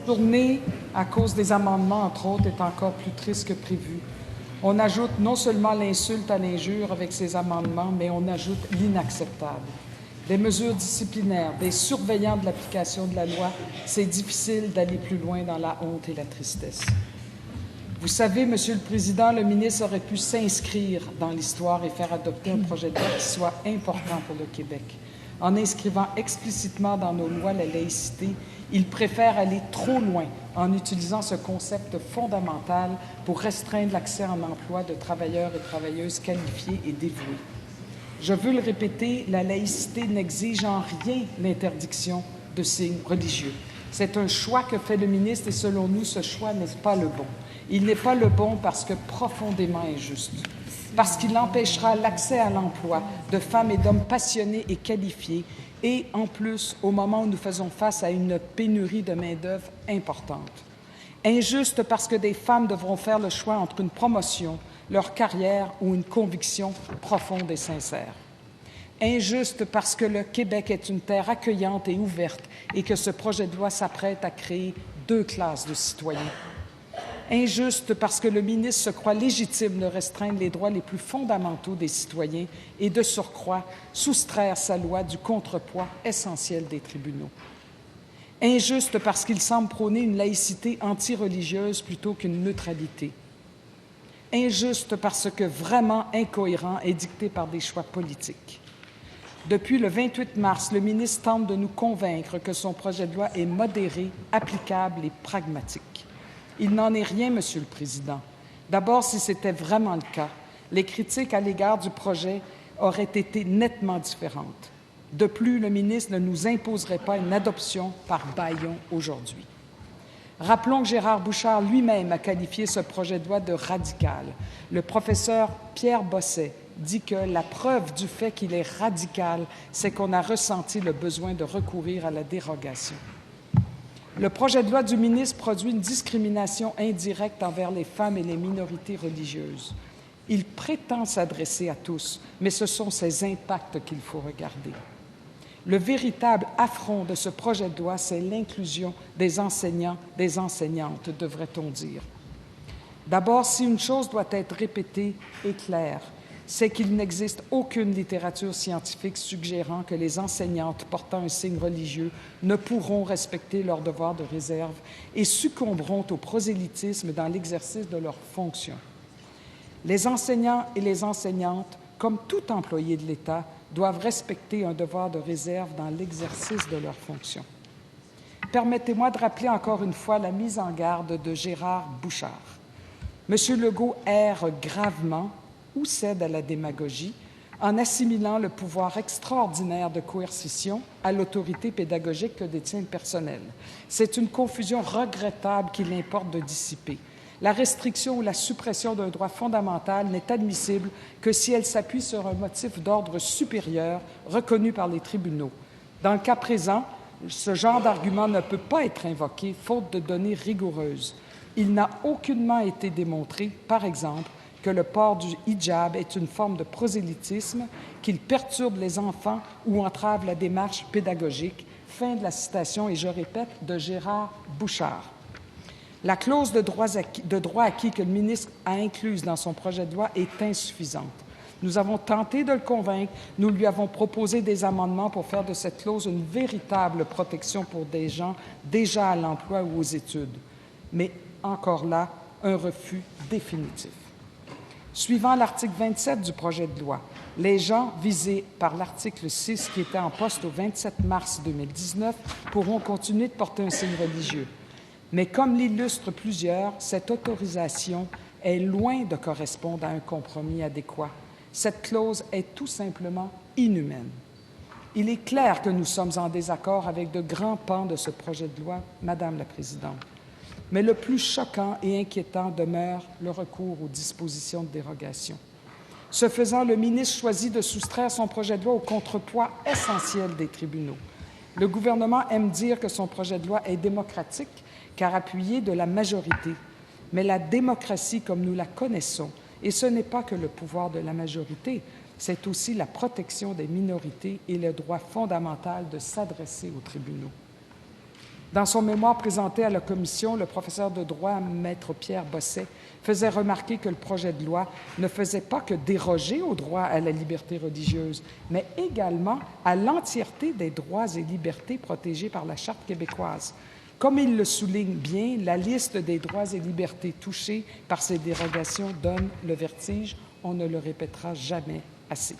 journée, à cause des amendements, entre autres, est encore plus triste que prévu. On ajoute non seulement l'insulte à l'injure avec ces amendements, mais on ajoute l'inacceptable. Des mesures disciplinaires, des surveillants de l'application de la loi, c'est difficile d'aller plus loin dans la honte et la tristesse. Vous savez, Monsieur le Président, le ministre aurait pu s'inscrire dans l'histoire et faire adopter un projet de loi qui soit important pour le Québec. En inscrivant explicitement dans nos lois la laïcité, il préfère aller trop loin en utilisant ce concept fondamental pour restreindre l'accès en emploi de travailleurs et travailleuses qualifiés et dévoués. Je veux le répéter, la laïcité n'exige en rien l'interdiction de signes religieux. C'est un choix que fait le ministre et selon nous, ce choix n'est pas le bon. Il n'est pas le bon parce que profondément injuste, parce qu'il empêchera l'accès à l'emploi de femmes et d'hommes passionnés et qualifiés et, en plus, au moment où nous faisons face à une pénurie de main-d'œuvre importante. Injuste parce que des femmes devront faire le choix entre une promotion, leur carrière ou une conviction profonde et sincère. Injuste parce que le Québec est une terre accueillante et ouverte et que ce projet de loi s'apprête à créer 2 classes de citoyens. Injuste parce que le ministre se croit légitime de restreindre les droits les plus fondamentaux des citoyens et, de surcroît, soustraire sa loi du contrepoids essentiel des tribunaux. Injuste parce qu'il semble prôner une laïcité anti-religieuse plutôt qu'une neutralité. Injuste parce que vraiment incohérent et dicté par des choix politiques. Depuis le 28 mars, le ministre tente de nous convaincre que son projet de loi est modéré, applicable et pragmatique. Il n'en est rien, Monsieur le Président. D'abord, si c'était vraiment le cas, les critiques à l'égard du projet auraient été nettement différentes. De plus, le ministre ne nous imposerait pas une adoption par bâillon aujourd'hui. Rappelons que Gérard Bouchard lui-même a qualifié ce projet de loi de radical. Le professeur Pierre Bosset dit que la preuve du fait qu'il est radical, c'est qu'on a ressenti le besoin de recourir à la dérogation. Le projet de loi du ministre produit une discrimination indirecte envers les femmes et les minorités religieuses. Il prétend s'adresser à tous, mais ce sont ses impacts qu'il faut regarder. Le véritable affront de ce projet de loi, c'est l'inclusion des enseignants, des enseignantes, devrait-on dire. D'abord, si une chose doit être répétée et claire, c'est qu'il n'existe aucune littérature scientifique suggérant que les enseignantes portant un signe religieux ne pourront respecter leur devoir de réserve et succomberont au prosélytisme dans l'exercice de leurs fonctions. Les enseignants et les enseignantes, comme tout employé de l'État, doivent respecter un devoir de réserve dans l'exercice de leurs fonctions. Permettez-moi de rappeler encore une fois la mise en garde de Gérard Bouchard. M. Legault erre gravement ou cède à la démagogie en assimilant le pouvoir extraordinaire de coercition à l'autorité pédagogique que détient le personnel. C'est une confusion regrettable qu'il importe de dissiper. La restriction ou la suppression d'un droit fondamental n'est admissible que si elle s'appuie sur un motif d'ordre supérieur reconnu par les tribunaux. Dans le cas présent, ce genre d'argument ne peut pas être invoqué faute de données rigoureuses. Il n'a aucunement été démontré, par exemple, que le port du hijab est une forme de prosélytisme, qu'il perturbe les enfants ou entrave la démarche pédagogique. Fin de la citation, et je répète, de Gérard Bouchard. La clause de droit acquis que le ministre a incluse dans son projet de loi est insuffisante. Nous avons tenté de le convaincre, nous lui avons proposé des amendements pour faire de cette clause une véritable protection pour des gens déjà à l'emploi ou aux études. Mais encore là, un refus définitif. Suivant l'article 27 du projet de loi, les gens visés par l'article 6 qui était en poste au 27 mars 2019 pourront continuer de porter un signe religieux. Mais comme l'illustrent plusieurs, cette autorisation est loin de correspondre à un compromis adéquat. Cette clause est tout simplement inhumaine. Il est clair que nous sommes en désaccord avec de grands pans de ce projet de loi, Madame la Présidente. Mais le plus choquant et inquiétant demeure le recours aux dispositions de dérogation. Ce faisant, le ministre choisit de soustraire son projet de loi au contrepoids essentiel des tribunaux. Le gouvernement aime dire que son projet de loi est démocratique, car appuyé de la majorité. Mais la démocratie, comme nous la connaissons, et ce n'est pas que le pouvoir de la majorité, c'est aussi la protection des minorités et le droit fondamental de s'adresser aux tribunaux. Dans son mémoire présenté à la Commission, le professeur de droit, Maître Pierre Bosset, faisait remarquer que le projet de loi ne faisait pas que déroger au droit à la liberté religieuse, mais également à l'entièreté des droits et libertés protégés par la Charte québécoise. Comme il le souligne bien, la liste des droits et libertés touchés par ces dérogations donne le vertige. On ne le répétera jamais assez.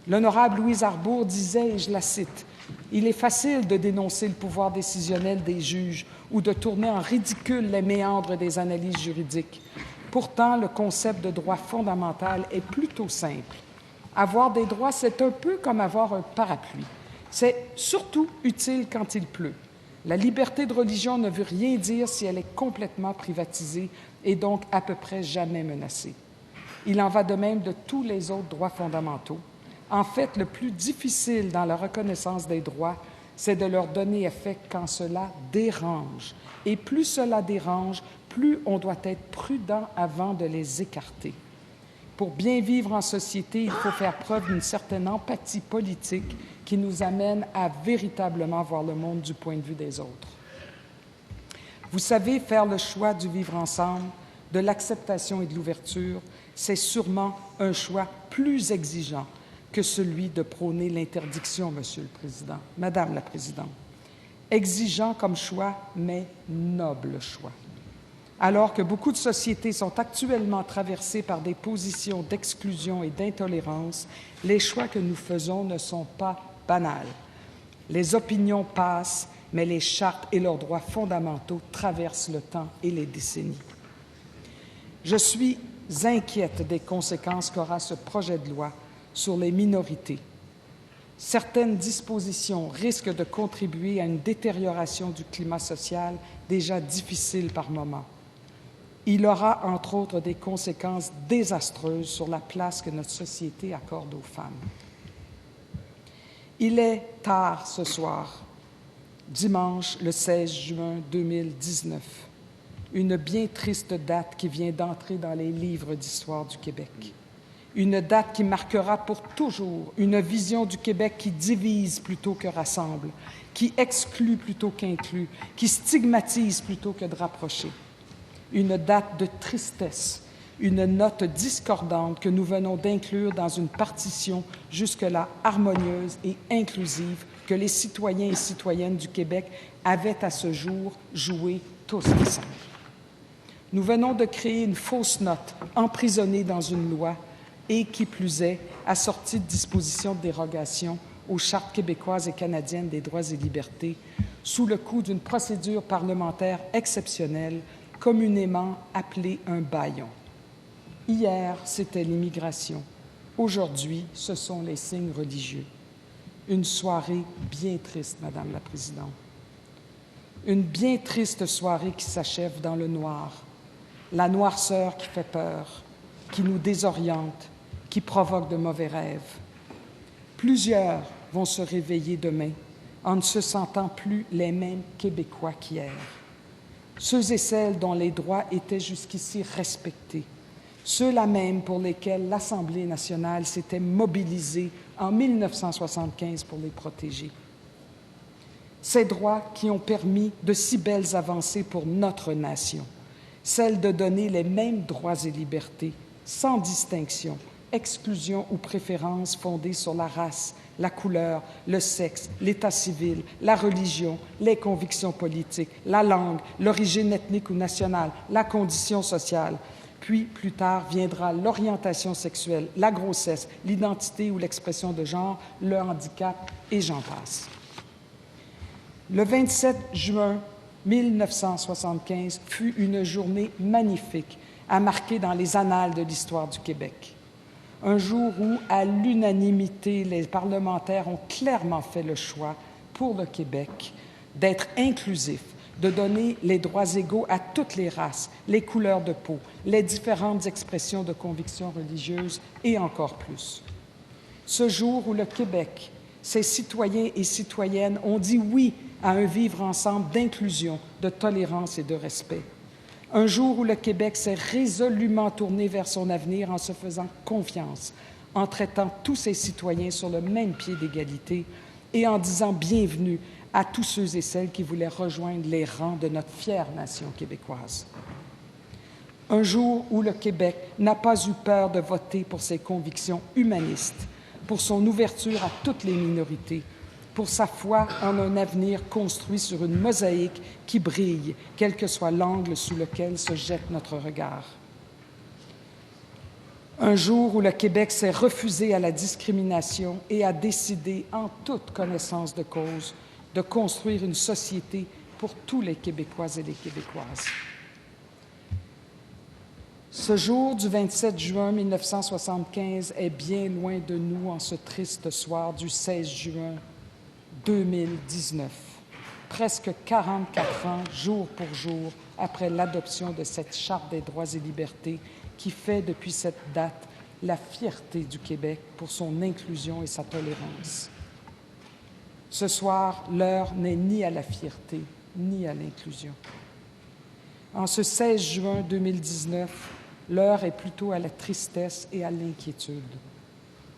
L'honorable Louise Arbour disait, et je la cite, « Il est facile de dénoncer le pouvoir décisionnel des juges ou de tourner en ridicule les méandres des analyses juridiques. Pourtant, le concept de droit fondamental est plutôt simple. Avoir des droits, c'est un peu comme avoir un parapluie. C'est surtout utile quand il pleut. La liberté de religion ne veut rien dire si elle est complètement privatisée et donc à peu près jamais menacée. Il en va de même de tous les autres droits fondamentaux. En fait, le plus difficile dans la reconnaissance des droits, c'est de leur donner effet quand cela dérange. Et plus cela dérange, plus on doit être prudent avant de les écarter. Pour bien vivre en société, il faut faire preuve d'une certaine empathie politique qui nous amène à véritablement voir le monde du point de vue des autres. Vous savez, faire le choix du vivre ensemble, de l'acceptation et de l'ouverture, c'est sûrement un choix plus exigeant que celui de prôner l'interdiction, Monsieur le Président, Madame la Présidente. Exigeant comme choix, mais noble choix. Alors que beaucoup de sociétés sont actuellement traversées par des positions d'exclusion et d'intolérance, les choix que nous faisons ne sont pas banals. Les opinions passent, mais les chartes et leurs droits fondamentaux traversent le temps et les décennies. Je suis inquiète des conséquences qu'aura ce projet de loi sur les minorités. Certaines dispositions risquent de contribuer à une détérioration du climat social déjà difficile par moments. Il aura, entre autres, des conséquences désastreuses sur la place que notre société accorde aux femmes. Il est tard ce soir, dimanche le 16 juin 2019, une bien triste date qui vient d'entrer dans les livres d'histoire du Québec. Une date qui marquera pour toujours une vision du Québec qui divise plutôt que rassemble, qui exclut plutôt qu'inclut, qui stigmatise plutôt que de rapprocher. Une date de tristesse, une note discordante que nous venons d'inclure dans une partition jusque-là harmonieuse et inclusive que les citoyens et citoyennes du Québec avaient à ce jour joué tous ensemble. Nous venons de créer une fausse note emprisonnée dans une loi et, qui plus est, assortie de dispositions de dérogation aux chartes québécoises et canadiennes des droits et libertés, sous le coup d'une procédure parlementaire exceptionnelle, communément appelée un bâillon. Hier, c'était l'immigration. Aujourd'hui, ce sont les signes religieux. Une soirée bien triste, Madame la Présidente. Une bien triste soirée qui s'achève dans le noir. La noirceur qui fait peur, qui nous désoriente, qui provoque de mauvais rêves. Plusieurs vont se réveiller demain en ne se sentant plus les mêmes Québécois qu'hier. Ceux et celles dont les droits étaient jusqu'ici respectés, ceux-là même pour lesquels l'Assemblée nationale s'était mobilisée en 1975 pour les protéger. Ces droits qui ont permis de si belles avancées pour notre nation, celles de donner les mêmes droits et libertés, sans distinction, exclusion ou préférence fondée sur la race, la couleur, le sexe, l'état civil, la religion, les convictions politiques, la langue, l'origine ethnique ou nationale, la condition sociale. Puis, plus tard, viendra l'orientation sexuelle, la grossesse, l'identité ou l'expression de genre, le handicap, et j'en passe. Le 27 juin 1975 fut une journée magnifique à marquer dans les annales de l'histoire du Québec. Un jour où, à l'unanimité, les parlementaires ont clairement fait le choix, pour le Québec, d'être inclusifs, de donner les droits égaux à toutes les races, les couleurs de peau, les différentes expressions de convictions religieuses et encore plus. Ce jour où le Québec, ses citoyens et citoyennes ont dit oui à un vivre ensemble d'inclusion, de tolérance et de respect. Un jour où le Québec s'est résolument tourné vers son avenir en se faisant confiance, en traitant tous ses citoyens sur le même pied d'égalité et en disant bienvenue à tous ceux et celles qui voulaient rejoindre les rangs de notre fière nation québécoise. Un jour où le Québec n'a pas eu peur de voter pour ses convictions humanistes, pour son ouverture à toutes les minorités, pour sa foi en un avenir construit sur une mosaïque qui brille, quel que soit l'angle sous lequel se jette notre regard. Un jour où le Québec s'est refusé à la discrimination et a décidé, en toute connaissance de cause, de construire une société pour tous les Québécois et les Québécoises. Ce jour du 27 juin 1975 est bien loin de nous en ce triste soir du 16 juin 2019, presque 44 ans, jour pour jour, après l'adoption de cette Charte des droits et libertés qui fait depuis cette date la fierté du Québec pour son inclusion et sa tolérance. Ce soir, l'heure n'est ni à la fierté, ni à l'inclusion. En ce 16 juin 2019, l'heure est plutôt à la tristesse et à l'inquiétude.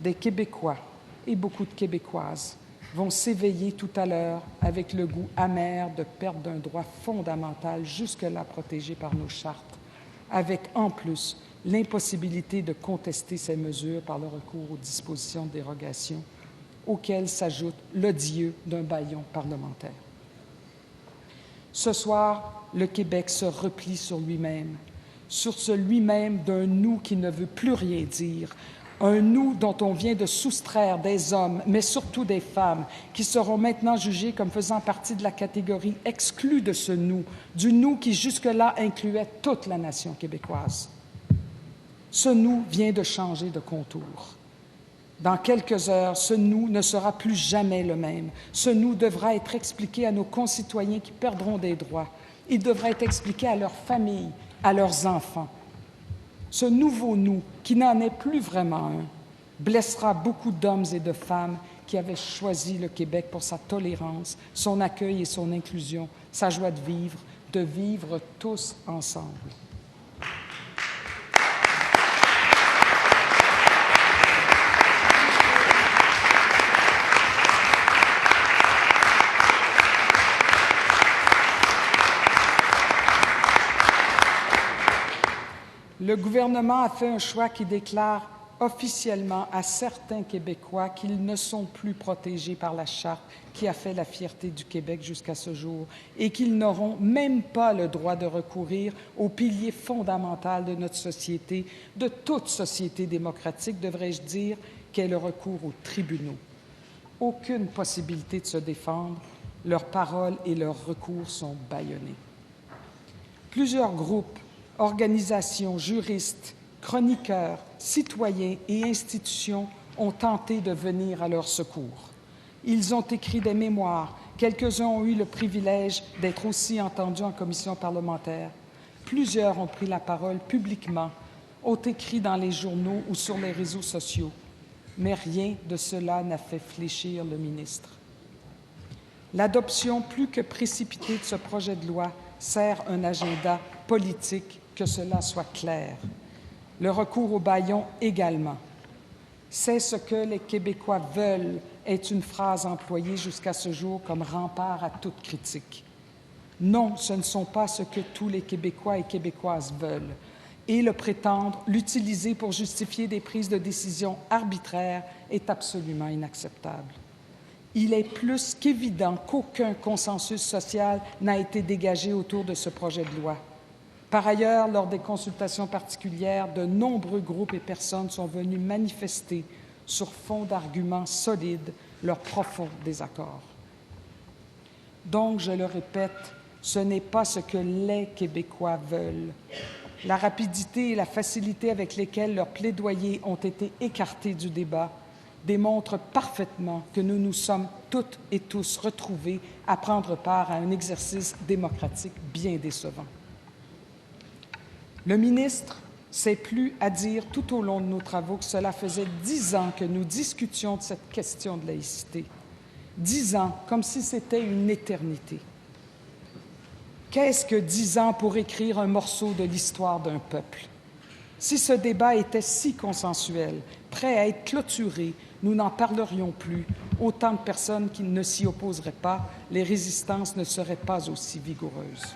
Des Québécois et beaucoup de Québécoises vont s'éveiller tout à l'heure avec le goût amer de perdre d'un droit fondamental jusque-là protégé par nos chartes, avec en plus l'impossibilité de contester ces mesures par le recours aux dispositions de dérogation, auxquelles s'ajoute l'odieux d'un bâillon parlementaire. Ce soir, le Québec se replie sur lui-même, sur ce lui-même d'un nous qui ne veut plus rien dire, un nous dont on vient de soustraire des hommes, mais surtout des femmes, qui seront maintenant jugés comme faisant partie de la catégorie exclue de ce nous, du nous qui jusque-là incluait toute la nation québécoise. Ce nous vient de changer de contour. Dans quelques heures, ce nous ne sera plus jamais le même. Ce nous devra être expliqué à nos concitoyens qui perdront des droits. Il devra être expliqué à leurs familles, à leurs enfants. Ce nouveau nous, qui n'en est plus vraiment un, blessera beaucoup d'hommes et de femmes qui avaient choisi le Québec pour sa tolérance, son accueil et son inclusion, sa joie de vivre tous ensemble. Le gouvernement a fait un choix qui déclare officiellement à certains Québécois qu'ils ne sont plus protégés par la Charte qui a fait la fierté du Québec jusqu'à ce jour et qu'ils n'auront même pas le droit de recourir au pilier fondamental de notre société, de toute société démocratique, devrais-je dire, qu'est le recours aux tribunaux. Aucune possibilité de se défendre, leurs paroles et leurs recours sont bâillonnés. Plusieurs groupes, organisations, juristes, chroniqueurs, citoyens et institutions ont tenté de venir à leur secours. Ils ont écrit des mémoires. Quelques-uns ont eu le privilège d'être aussi entendus en commission parlementaire. Plusieurs ont pris la parole publiquement, ont écrit dans les journaux ou sur les réseaux sociaux. Mais rien de cela n'a fait fléchir le ministre. L'adoption plus que précipitée de ce projet de loi sert un agenda politique, que cela soit clair. Le recours au bâillon également. C'est ce que les Québécois veulent est une phrase employée jusqu'à ce jour comme rempart à toute critique. Non, ce ne sont pas ce que tous les Québécois et Québécoises veulent. Et le prétendre, l'utiliser pour justifier des prises de décision arbitraires est absolument inacceptable. Il est plus qu'évident qu'aucun consensus social n'a été dégagé autour de ce projet de loi. Par ailleurs, lors des consultations particulières, de nombreux groupes et personnes sont venus manifester, sur fond d'arguments solides, leur profond désaccord. Donc, je le répète, ce n'est pas ce que les Québécois veulent. La rapidité et la facilité avec lesquelles leurs plaidoyers ont été écartés du débat démontrent parfaitement que nous nous sommes toutes et tous retrouvés à prendre part à un exercice démocratique bien décevant. Le ministre s'est plu à dire tout au long de nos travaux que cela faisait 10 ans que nous discutions de cette question de laïcité. 10 ans, comme si c'était une éternité. Qu'est-ce que 10 ans pour écrire un morceau de l'histoire d'un peuple? Si ce débat était si consensuel, prêt à être clôturé, nous n'en parlerions plus. Autant de personnes qui ne s'y opposeraient pas, les résistances ne seraient pas aussi vigoureuses.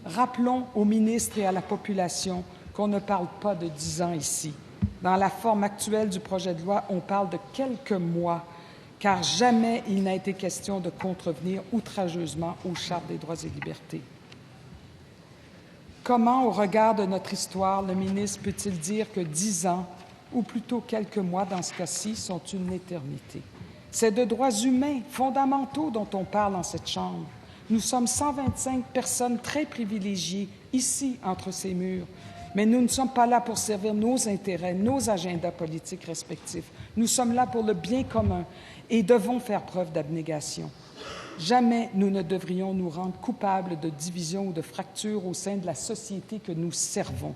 Rappelons aux ministres et à la population qu'on ne parle pas de 10 ans ici. Dans la forme actuelle du projet de loi, on parle de quelques mois, car jamais il n'a été question de contrevenir outrageusement aux chartes des droits et libertés. Comment, au regard de notre histoire, le ministre peut-il dire que 10 ans, ou plutôt quelques mois dans ce cas-ci, sont une éternité? C'est de droits humains fondamentaux dont on parle dans cette Chambre. Nous sommes 125 personnes très privilégiées ici, entre ces murs, mais nous ne sommes pas là pour servir nos intérêts, nos agendas politiques respectifs. Nous sommes là pour le bien commun et devons faire preuve d'abnégation. Jamais nous ne devrions nous rendre coupables de division ou de fracture au sein de la société que nous servons.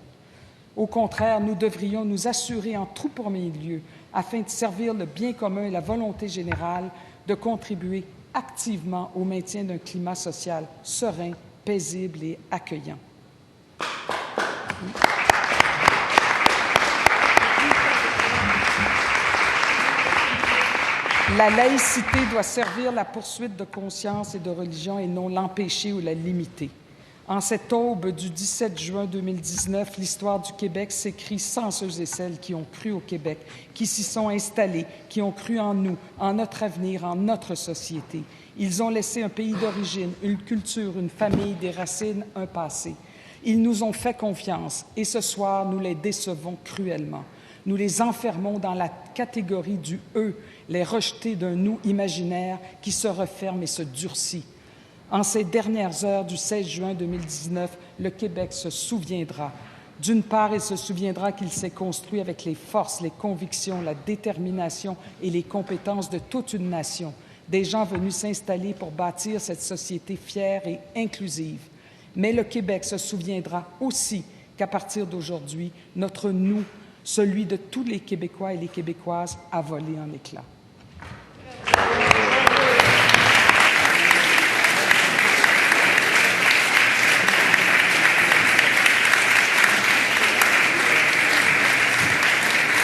Au contraire, nous devrions nous assurer en tout premier lieu, afin de servir le bien commun et la volonté générale, de contribuer activement au maintien d'un climat social serein, paisible et accueillant. La laïcité doit servir la poursuite de conscience et de religion et non l'empêcher ou la limiter. En cette aube du 17 juin 2019, l'histoire du Québec s'écrit sans ceux et celles qui ont cru au Québec, qui s'y sont installés, qui ont cru en nous, en notre avenir, en notre société. Ils ont laissé un pays d'origine, une culture, une famille, des racines, un passé. Ils nous ont fait confiance et ce soir, nous les décevons cruellement. Nous les enfermons dans la catégorie du « eux », les rejetés d'un « nous » imaginaire qui se referme et se durcit. En ces dernières heures du 16 juin 2019, le Québec se souviendra. D'une part, il se souviendra qu'il s'est construit avec les forces, les convictions, la détermination et les compétences de toute une nation, des gens venus s'installer pour bâtir cette société fière et inclusive. Mais le Québec se souviendra aussi qu'à partir d'aujourd'hui, notre « nous », celui de tous les Québécois et les Québécoises, a volé en éclats.